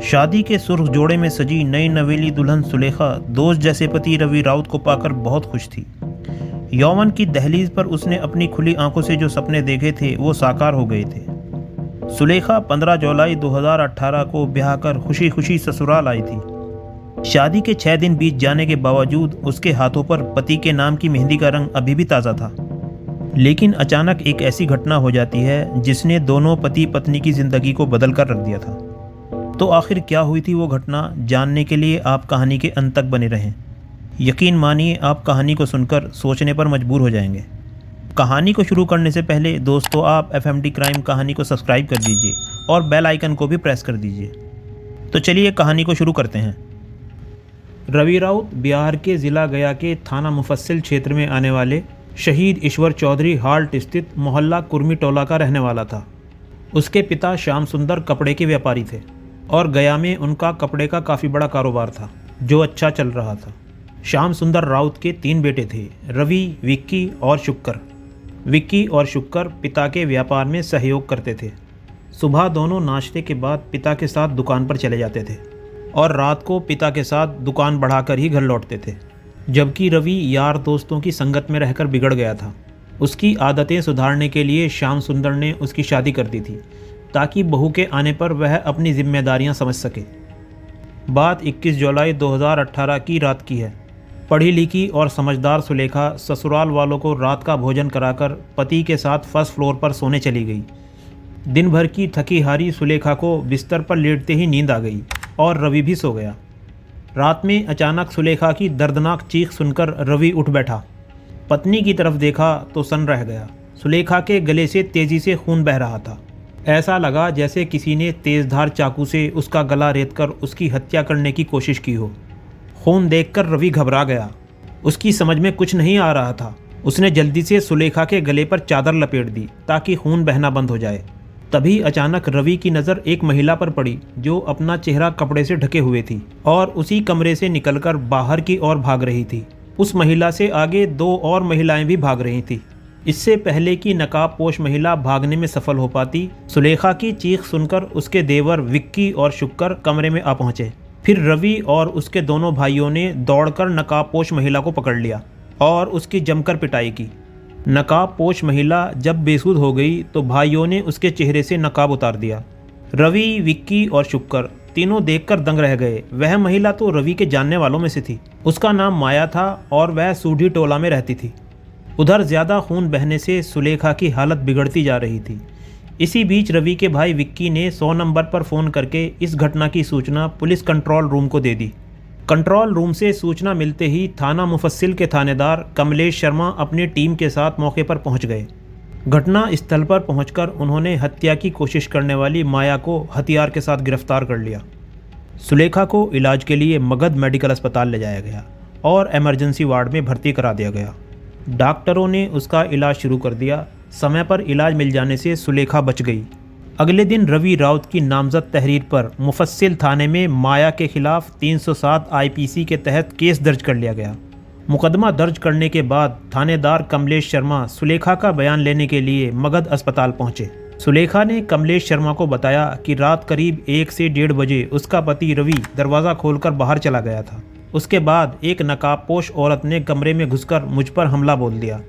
शादी के सुर्ख जोड़े में सजी नई नवेली दुल्हन सुलेखा दोस्त जैसे पति रवि राउत को पाकर बहुत खुश थी। यौवन की दहलीज पर उसने अपनी खुली आंखों से जो सपने देखे थे वो साकार हो गए थे। सुलेखा 15 जुलाई 2018 को ब्याह कर खुशी खुशी ससुराल आई थी। शादी के 6 दिन बीत जाने के बावजूद उसके हाथों पर पति के नाम की मेहंदी का रंग अभी भी ताज़ा था। लेकिन अचानक एक ऐसी घटना हो जाती है जिसने दोनों पति पत्नी की ज़िंदगी को बदल कर रख दिया था। तो आखिर क्या हुई थी वो घटना, जानने के लिए आप कहानी के अंत तक बने रहें। यकीन मानिए आप कहानी को सुनकर सोचने पर मजबूर हो जाएंगे। कहानी को शुरू करने से पहले दोस्तों आप FMD क्राइम कहानी को सब्सक्राइब कर दीजिए और बेल आइकन को भी प्रेस कर दीजिए। तो चलिए कहानी को शुरू करते हैं। रवि राउत बिहार के ज़िला गया के थाना मुफस्सिल क्षेत्र में आने वाले शहीद ईश्वर चौधरी हाल्ट स्थित मोहल्ला कुर्मी टोला का रहने वाला था। उसके पिता श्याम सुंदर कपड़े के व्यापारी थे और गया में उनका कपड़े का काफ़ी बड़ा कारोबार था जो अच्छा चल रहा था। श्याम सुंदर राउत के 3 बेटे थे, रवि, विक्की और शुक्कर। विक्की और शुक्कर पिता के व्यापार में सहयोग करते थे। सुबह दोनों नाश्ते के बाद पिता के साथ दुकान पर चले जाते थे और रात को पिता के साथ दुकान बढ़ाकर ही घर लौटते थे। जबकि रवि यार दोस्तों की संगत में रहकर बिगड़ गया था। उसकी आदतें सुधारने के लिए श्याम सुंदर ने उसकी शादी कर दी थी ताकि बहू के आने पर वह अपनी जिम्मेदारियां समझ सके। बात 21 जुलाई 2018 की रात की है। पढ़ी लिखी और समझदार सुलेखा ससुराल वालों को रात का भोजन कराकर पति के साथ फर्स्ट फ्लोर पर सोने चली गई। दिन भर की थकी हारी सुलेखा को बिस्तर पर लेटते ही नींद आ गई और रवि भी सो गया। रात में अचानक सुलेखा की दर्दनाक चीख सुनकर रवि उठ बैठा। पत्नी की तरफ देखा तो सन्न रह गया। सुलेखा के गले से तेजी से खून बह रहा था। ऐसा लगा जैसे किसी ने तेज़धार चाकू से उसका गला रेतकर उसकी हत्या करने की कोशिश की हो। खून देखकर रवि घबरा गया। उसकी समझ में कुछ नहीं आ रहा था। उसने जल्दी से सुलेखा के गले पर चादर लपेट दी ताकि खून बहना बंद हो जाए। तभी अचानक रवि की नज़र एक महिला पर पड़ी जो अपना चेहरा कपड़े से ढके हुए थी और उसी कमरे से निकलकर बाहर की ओर भाग रही थी। उस महिला से आगे 2 और महिलाएं भी भाग रही थी। इससे पहले कि नकाबपोश महिला भागने में सफल हो पाती, सुलेखा की चीख सुनकर उसके देवर विक्की और शुक्कर कमरे में आ पहुंचे। फिर रवि और उसके दोनों भाइयों ने दौड़कर नकाबपोश महिला को पकड़ लिया और उसकी जमकर पिटाई की। नकाबपोश महिला जब बेसुध हो गई तो भाइयों ने उसके चेहरे से नकाब उतार दिया। रवि, विक्की और शुक्कर तीनों देखकर दंग रह गए। वह महिला तो रवि के जानने वालों में से थी। उसका नाम माया था और वह सूढ़ी टोला में रहती थी। उधर ज़्यादा खून बहने से सुलेखा की हालत बिगड़ती जा रही थी। इसी बीच रवि के भाई विक्की ने 100 नंबर पर फ़ोन करके इस घटना की सूचना पुलिस कंट्रोल रूम को दे दी। कंट्रोल रूम से सूचना मिलते ही थाना मुफस्सिल के थानेदार कमलेश शर्मा अपनी टीम के साथ मौके पर पहुंच गए। घटना स्थल पर पहुंचकर उन्होंने हत्या की कोशिश करने वाली माया को हथियार के साथ गिरफ्तार कर लिया। सुलेखा को इलाज के लिए मगध मेडिकल अस्पताल ले जाया गया और इमरजेंसी वार्ड में भर्ती करा दिया गया। डॉक्टरों ने उसका इलाज शुरू कर दिया। समय पर इलाज मिल जाने से सुलेखा बच गई। अगले दिन रवि राउत की नामजद तहरीर पर मुफस्सिल थाने में माया के खिलाफ 307 IPC के तहत केस दर्ज कर लिया गया। मुकदमा दर्ज करने के बाद थानेदार कमलेश शर्मा सुलेखा का बयान लेने के लिए मगध अस्पताल पहुंचे। सुलेखा ने कमलेश शर्मा को बताया कि रात करीब 1 से 1:30 बजे उसका पति रवि दरवाज़ा खोलकर बाहर चला गया था। उसके बाद एक नकाबपोश औरत ने कमरे में घुसकर मुझ पर हमला बोल दिया।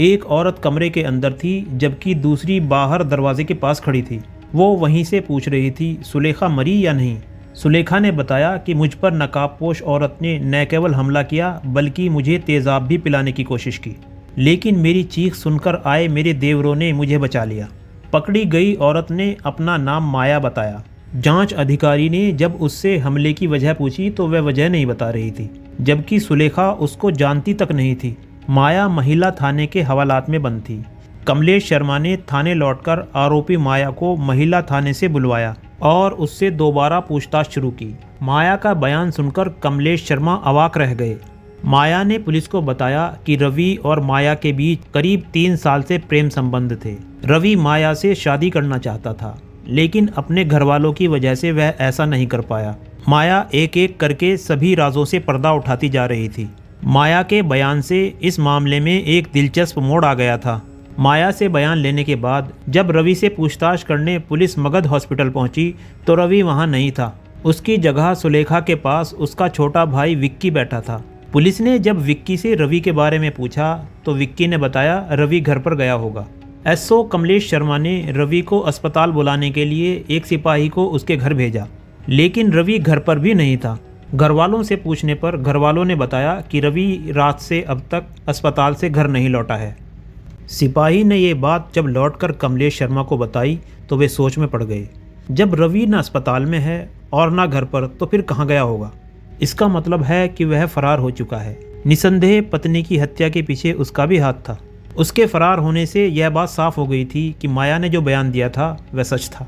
एक औरत कमरे के अंदर थी जबकि दूसरी बाहर दरवाजे के पास खड़ी थी। वो वहीं से पूछ रही थी सुलेखा मरी या नहीं। सुलेखा ने बताया कि मुझ पर नकाबपोश औरत ने न केवल हमला किया बल्कि मुझे तेज़ाब भी पिलाने की कोशिश की, लेकिन मेरी चीख सुनकर आए मेरे देवरों ने मुझे बचा लिया। पकड़ी गई औरत ने अपना नाम माया बताया। जांच अधिकारी ने जब उससे हमले की वजह पूछी तो वह वजह नहीं बता रही थी, जबकि सुलेखा उसको जानती तक नहीं थी। माया महिला थाने के हवालात में बंद थी। कमलेश शर्मा ने थाने लौटकर आरोपी माया को महिला थाने से बुलवाया और उससे दोबारा पूछताछ शुरू की। माया का बयान सुनकर कमलेश शर्मा अवाक रह गए। माया ने पुलिस को बताया कि रवि और माया के बीच करीब 3 साल से प्रेम संबंध थे। रवि माया से शादी करना चाहता था लेकिन अपने घरवालों की वजह से वह ऐसा नहीं कर पाया। माया एक एक करके सभी राजों से पर्दा उठाती जा रही थी। माया के बयान से इस मामले में एक दिलचस्प मोड़ आ गया था। माया से बयान लेने के बाद जब रवि से पूछताछ करने पुलिस मगध हॉस्पिटल पहुंची तो रवि वहां नहीं था। उसकी जगह सुलेखा के पास उसका छोटा भाई विक्की बैठा था। पुलिस ने जब विक्की से रवि के बारे में पूछा तो विक्की ने बताया रवि घर पर गया होगा। एसओ कमलेश शर्मा ने रवि को अस्पताल बुलाने के लिए एक सिपाही को उसके घर भेजा, लेकिन रवि घर पर भी नहीं था। घर वालों से पूछने पर घर वालों ने बताया कि रवि रात से अब तक अस्पताल से घर नहीं लौटा है। सिपाही ने ये बात जब लौटकर कमलेश शर्मा को बताई तो वे सोच में पड़ गए। जब रवि न अस्पताल में है और ना घर पर, तो फिर कहाँ गया होगा? इसका मतलब है कि वह फरार हो चुका है। निसंदेह पत्नी की हत्या के पीछे उसका भी हाथ था। उसके फरार होने से यह बात साफ हो गई थी कि माया ने जो बयान दिया था वह सच था।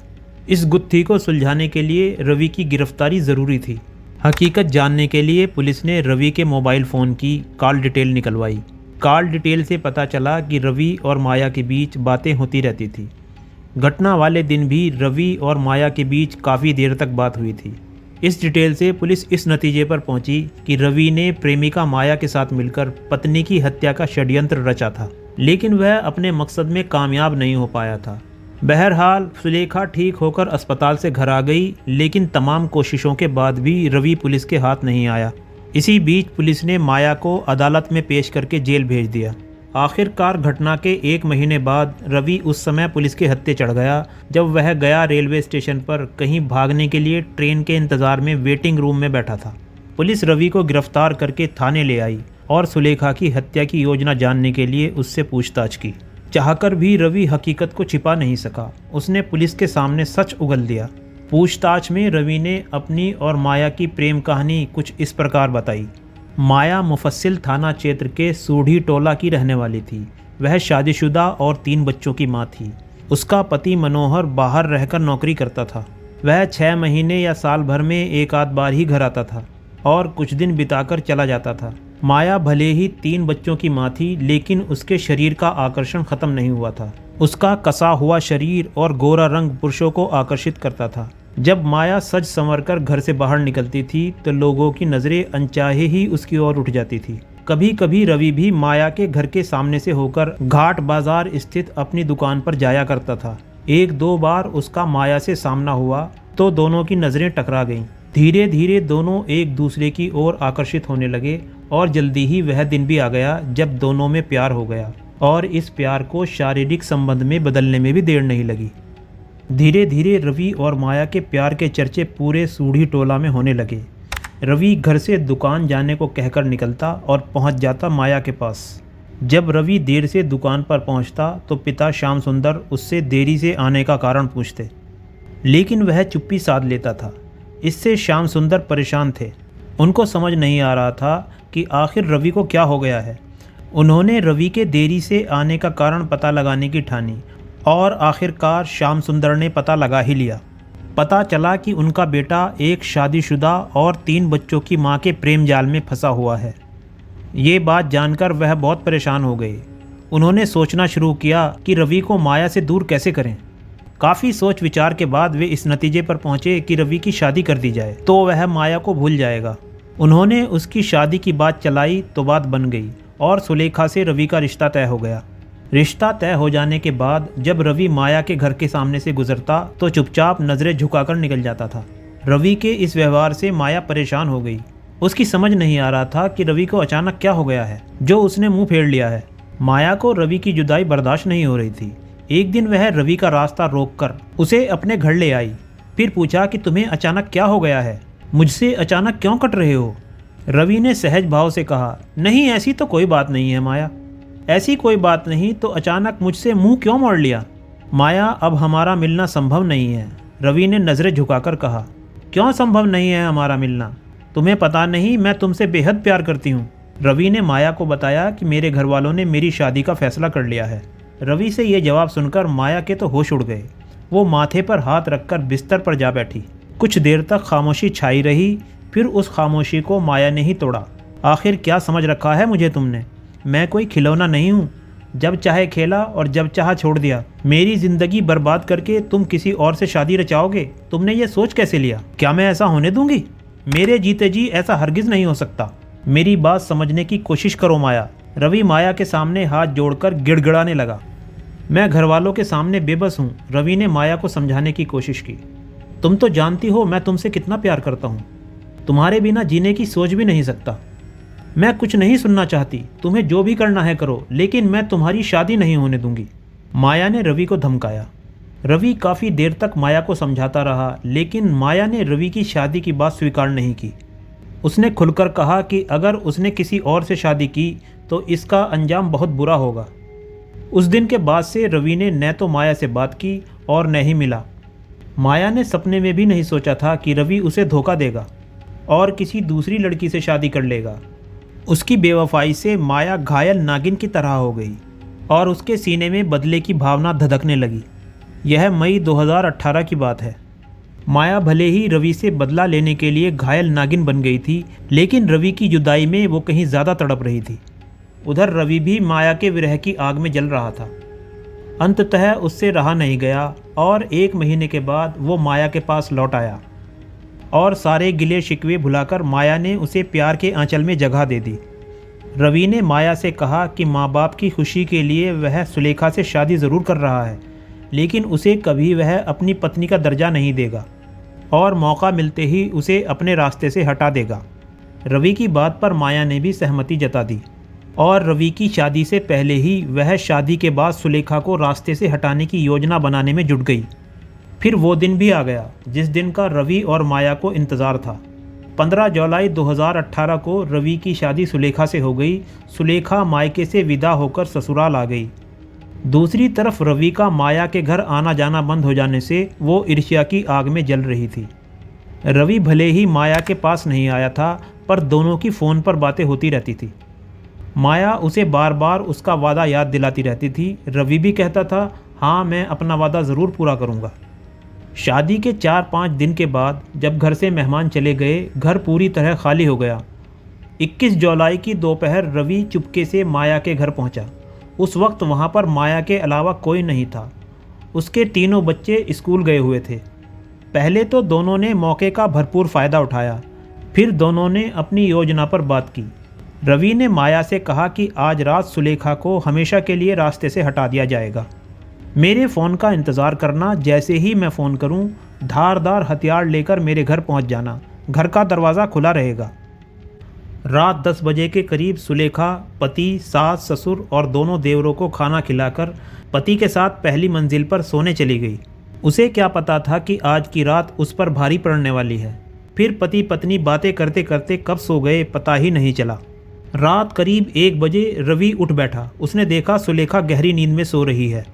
इस गुत्थी को सुलझाने के लिए रवि की गिरफ्तारी ज़रूरी थी। हकीकत जानने के लिए पुलिस ने रवि के मोबाइल फ़ोन की कॉल डिटेल निकलवाई। कॉल डिटेल से पता चला कि रवि और माया के बीच बातें होती रहती थी। घटना वाले दिन भी रवि और माया के बीच काफ़ी देर तक बात हुई थी। इस डिटेल से पुलिस इस नतीजे पर पहुंची कि रवि ने प्रेमिका माया के साथ मिलकर पत्नी की हत्या का षड्यंत्र रचा था, लेकिन वह अपने मकसद में कामयाब नहीं हो पाया था। बहरहाल सुलेखा ठीक होकर अस्पताल से घर आ गई, लेकिन तमाम कोशिशों के बाद भी रवि पुलिस के हाथ नहीं आया। इसी बीच पुलिस ने माया को अदालत में पेश करके जेल भेज दिया। आखिरकार घटना के 1 महीने बाद रवि उस समय पुलिस के हत्थे चढ़ गया जब वह गया रेलवे स्टेशन पर कहीं भागने के लिए ट्रेन के इंतज़ार में वेटिंग रूम में बैठा था। पुलिस रवि को गिरफ्तार करके थाने ले आई और सुलेखा की हत्या की योजना जानने के लिए उससे पूछताछ की। चाहकर भी रवि हकीकत को छिपा नहीं सका। उसने पुलिस के सामने सच उगल दिया। पूछताछ में रवि ने अपनी और माया की प्रेम कहानी कुछ इस प्रकार बताई। माया मुफस्सिल थाना क्षेत्र के सूढ़ी टोला की रहने वाली थी। वह शादीशुदा और 3 बच्चों की मां थी। उसका पति मनोहर बाहर रहकर नौकरी करता था। वह 6 महीने या साल भर में एक आध बार ही घर आता था और कुछ दिन बिताकर चला जाता था। माया भले ही 3 बच्चों की मां थी, लेकिन उसके शरीर का आकर्षण खत्म नहीं हुआ था। उसका कसा हुआ शरीर और गोरा रंग पुरुषों को आकर्षित करता था। जब माया सज संवर कर घर से बाहर निकलती थी तो लोगों की नज़रें अनचाहे ही उसकी ओर उठ जाती थी। कभी कभी रवि भी माया के घर के सामने से होकर घाट बाजार स्थित अपनी दुकान पर जाया करता था। 1-2 बार उसका माया से सामना हुआ तो दोनों की नज़रें टकरा गईं। धीरे धीरे दोनों एक दूसरे की ओर आकर्षित होने लगे और जल्दी ही वह दिन भी आ गया जब दोनों में प्यार हो गया और इस प्यार को शारीरिक संबंध में बदलने में भी देर नहीं लगी। धीरे धीरे रवि और माया के प्यार के चर्चे पूरे सूढ़ी टोला में होने लगे। रवि घर से दुकान जाने को कहकर निकलता और पहुंच जाता माया के पास। जब रवि देर से दुकान पर पहुंचता तो पिता श्याम सुंदर उससे देरी से आने का कारण पूछते, लेकिन वह चुप्पी साध लेता था। इससे श्याम सुंदर परेशान थे। उनको समझ नहीं आ रहा था कि आखिर रवि को क्या हो गया है। उन्होंने रवि के देरी से आने का कारण पता लगाने की ठानी और आखिरकार श्याम सुंदर ने पता लगा ही लिया। पता चला कि उनका बेटा एक शादीशुदा और 3 बच्चों की मां के प्रेम जाल में फंसा हुआ है। ये बात जानकर वह बहुत परेशान हो गए। उन्होंने सोचना शुरू किया कि रवि को माया से दूर कैसे करें। काफ़ी सोच विचार के बाद वे इस नतीजे पर पहुंचे कि रवि की शादी कर दी जाए तो वह माया को भूल जाएगा। उन्होंने उसकी शादी की बात चलाई तो बात बन गई और सुलेखा से रवि का रिश्ता तय हो गया। रिश्ता तय हो जाने के बाद जब रवि माया के घर के सामने से गुजरता तो चुपचाप नज़रें झुकाकर निकल जाता था। रवि के इस व्यवहार से माया परेशान हो गई। उसकी समझ नहीं आ रहा था कि रवि को अचानक क्या हो गया है जो उसने मुंह फेर लिया है। माया को रवि की जुदाई बर्दाश्त नहीं हो रही थी। एक दिन वह रवि का रास्ता रोककर उसे अपने घर ले आई। फिर पूछा कि तुम्हें अचानक क्या हो गया है, मुझसे अचानक क्यों कट रहे हो? रवि ने सहज भाव से कहा, नहीं ऐसी तो कोई बात नहीं है माया। ऐसी कोई बात नहीं तो अचानक मुझसे मुंह क्यों मोड़ लिया? माया अब हमारा मिलना संभव नहीं है। रवि ने नज़रें झुकाकर कहा, क्यों संभव नहीं है हमारा मिलना? तुम्हें पता नहीं मैं तुमसे बेहद प्यार करती हूँ। रवि ने माया को बताया कि मेरे घर वालों ने मेरी शादी का फैसला कर लिया है। रवि से ये जवाब सुनकर माया के तो होश उड़ गए। वो माथे पर हाथ रखकर बिस्तर पर जा बैठी। कुछ देर तक खामोशी छाई रही, फिर उस खामोशी को माया ने ही तोड़ा। आखिर क्या समझ रखा है मुझे तुमने? मैं कोई खिलौना नहीं हूँ। जब चाहे खेला और जब चाहा छोड़ दिया। मेरी ज़िंदगी बर्बाद करके तुम किसी और से शादी रचाओगे? तुमने ये सोच कैसे लिया? क्या मैं ऐसा होने दूंगी? मेरे जीते जी ऐसा हरगिज़ नहीं हो सकता। मेरी बात समझने की कोशिश करो माया। रवि माया के सामने हाथ जोड़कर गिड़गिड़ाने लगा। मैं घर वालों के सामने बेबस हूँ। रवि ने माया को समझाने की कोशिश की। तुम तो जानती हो मैं तुमसे कितना प्यार करता हूँ। तुम्हारे बिना जीने की सोच भी नहीं सकता। मैं कुछ नहीं सुनना चाहती, तुम्हें जो भी करना है करो, लेकिन मैं तुम्हारी शादी नहीं होने दूंगी। माया ने रवि को धमकाया। रवि काफ़ी देर तक माया को समझाता रहा, लेकिन माया ने रवि की शादी की बात स्वीकार नहीं की। उसने खुलकर कहा कि अगर उसने किसी और से शादी की तो इसका अंजाम बहुत बुरा होगा। उस दिन के बाद से रवि ने न तो माया से बात की और न ही मिला। माया ने सपने में भी नहीं सोचा था कि रवि उसे धोखा देगा और किसी दूसरी लड़की से शादी कर लेगा। उसकी बेवफाई से माया घायल नागिन की तरह हो गई और उसके सीने में बदले की भावना धधकने लगी। यह मई 2018 की बात है। माया भले ही रवि से बदला लेने के लिए घायल नागिन बन गई थी, लेकिन रवि की जुदाई में वो कहीं ज़्यादा तड़प रही थी। उधर रवि भी माया के विरह की आग में जल रहा था। अंततः उससे रहा नहीं गया और 1 महीने के बाद वो माया के पास लौट आया और सारे गिले शिकवे भुलाकर माया ने उसे प्यार के आंचल में जगह दे दी। रवि ने माया से कहा कि माँ बाप की खुशी के लिए वह सुलेखा से शादी ज़रूर कर रहा है, लेकिन उसे कभी वह अपनी पत्नी का दर्जा नहीं देगा और मौका मिलते ही उसे अपने रास्ते से हटा देगा। रवि की बात पर माया ने भी सहमति जता दी और रवि की शादी से पहले ही वह शादी के बाद सुलेखा को रास्ते से हटाने की योजना बनाने में जुट गई। फिर वो दिन भी आ गया जिस दिन का रवि और माया को इंतज़ार था। 15 जुलाई 2018 को रवि की शादी सुलेखा से हो गई। सुलेखा मायके से विदा होकर ससुराल आ गई। दूसरी तरफ रवि का माया के घर आना जाना बंद हो जाने से वो ईर्ष्या की आग में जल रही थी। रवि भले ही माया के पास नहीं आया था, पर दोनों की फ़ोन पर बातें होती रहती थी। माया उसे बार बार उसका वादा याद दिलाती रहती थी। रवि भी कहता था, हाँ मैं अपना वादा ज़रूर पूरा करूँगा। शादी के 4-5 दिन के बाद जब घर से मेहमान चले गए, घर पूरी तरह खाली हो गया। 21 जुलाई की दोपहर रवि चुपके से माया के घर पहुंचा। उस वक्त वहां पर माया के अलावा कोई नहीं था। उसके तीनों बच्चे स्कूल गए हुए थे। पहले तो दोनों ने मौके का भरपूर फ़ायदा उठाया, फिर दोनों ने अपनी योजना पर बात की। रवि ने माया से कहा कि आज रात सुलेखा को हमेशा के लिए रास्ते से हटा दिया जाएगा। मेरे फ़ोन का इंतज़ार करना, जैसे ही मैं फ़ोन करूं, धारदार हथियार लेकर मेरे घर पहुंच जाना। घर का दरवाज़ा खुला रहेगा। रात 10 बजे के करीब सुलेखा पति, सास, ससुर और दोनों देवरों को खाना खिलाकर पति के साथ पहली मंजिल पर सोने चली गई। उसे क्या पता था कि आज की रात उस पर भारी पड़ने वाली है। फिर पति पत्नी बातें करते करते कब सो गए पता ही नहीं चला। रात करीब 1 बजे रवि उठ बैठा। उसने देखा सुलेखा गहरी नींद में सो रही है।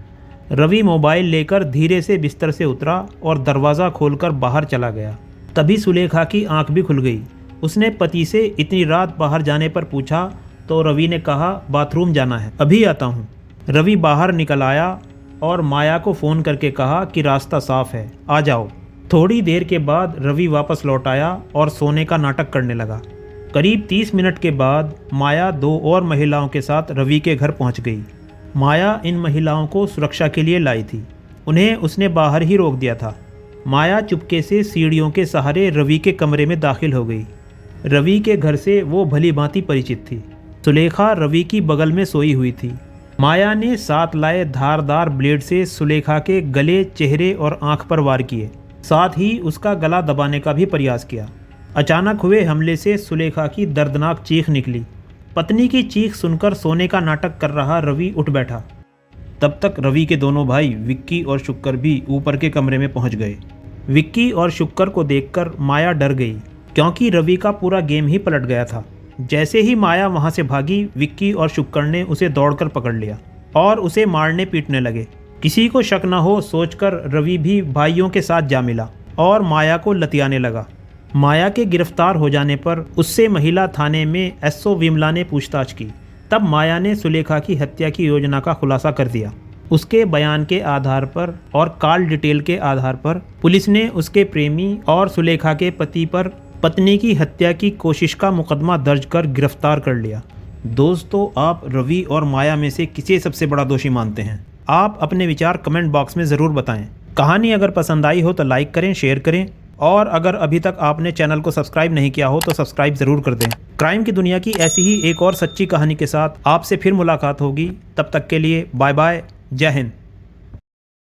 रवि मोबाइल लेकर धीरे से बिस्तर से उतरा और दरवाज़ा खोलकर बाहर चला गया। तभी सुलेखा की आंख भी खुल गई। उसने पति से इतनी रात बाहर जाने पर पूछा तो रवि ने कहा, बाथरूम जाना है, अभी आता हूँ। रवि बाहर निकल आया और माया को फ़ोन करके कहा कि रास्ता साफ़ है, आ जाओ। थोड़ी देर के बाद रवि वापस लौट आया और सोने का नाटक करने लगा। करीब 30 मिनट के बाद माया 2 और महिलाओं के साथ रवि के घर पहुँच गई। माया इन महिलाओं को सुरक्षा के लिए लाई थी। उन्हें उसने बाहर ही रोक दिया था। माया चुपके से सीढ़ियों के सहारे रवि के कमरे में दाखिल हो गई। रवि के घर से वो भली भांति परिचित थी। सुलेखा रवि की बगल में सोई हुई थी। माया ने साथ लाए धारदार ब्लेड से सुलेखा के गले, चेहरे और आंख पर वार किए। साथ ही उसका गला दबाने का भी प्रयास किया। अचानक हुए हमले से सुलेखा की दर्दनाक चीख निकली। पत्नी की चीख सुनकर सोने का नाटक कर रहा रवि उठ बैठा। तब तक रवि के दोनों भाई विक्की और शुक्कर भी ऊपर के कमरे में पहुंच गए। विक्की और शुक्कर को देखकर माया डर गई, क्योंकि रवि का पूरा गेम ही पलट गया था। जैसे ही माया वहां से भागी, विक्की और शुक्कर ने उसे दौड़कर पकड़ लिया और उसे मारने पीटने लगे। किसी को शक न हो सोचकर रवि भी भाइयों के साथ जा मिला और माया को लतियाने लगा। माया के गिरफ्तार हो जाने पर उससे महिला थाने में एसओ विमला ने पूछताछ की। तब माया ने सुलेखा की हत्या की योजना का खुलासा कर दिया। उसके बयान के आधार पर और कॉल डिटेल के आधार पर पुलिस ने उसके प्रेमी और सुलेखा के पति पर पत्नी की हत्या की कोशिश का मुकदमा दर्ज कर गिरफ्तार कर लिया। दोस्तों, आप रवि और माया में से किसे सबसे बड़ा दोषी मानते हैं? आप अपने विचार कमेंट बॉक्स में ज़रूर बताएं। कहानी अगर पसंद आई हो तो लाइक करें, शेयर करें और अगर अभी तक आपने चैनल को सब्सक्राइब नहीं किया हो तो सब्सक्राइब ज़रूर कर दें। क्राइम की दुनिया की ऐसी ही एक और सच्ची कहानी के साथ आपसे फिर मुलाकात होगी। तब तक के लिए बाय बाय, जय हिंद।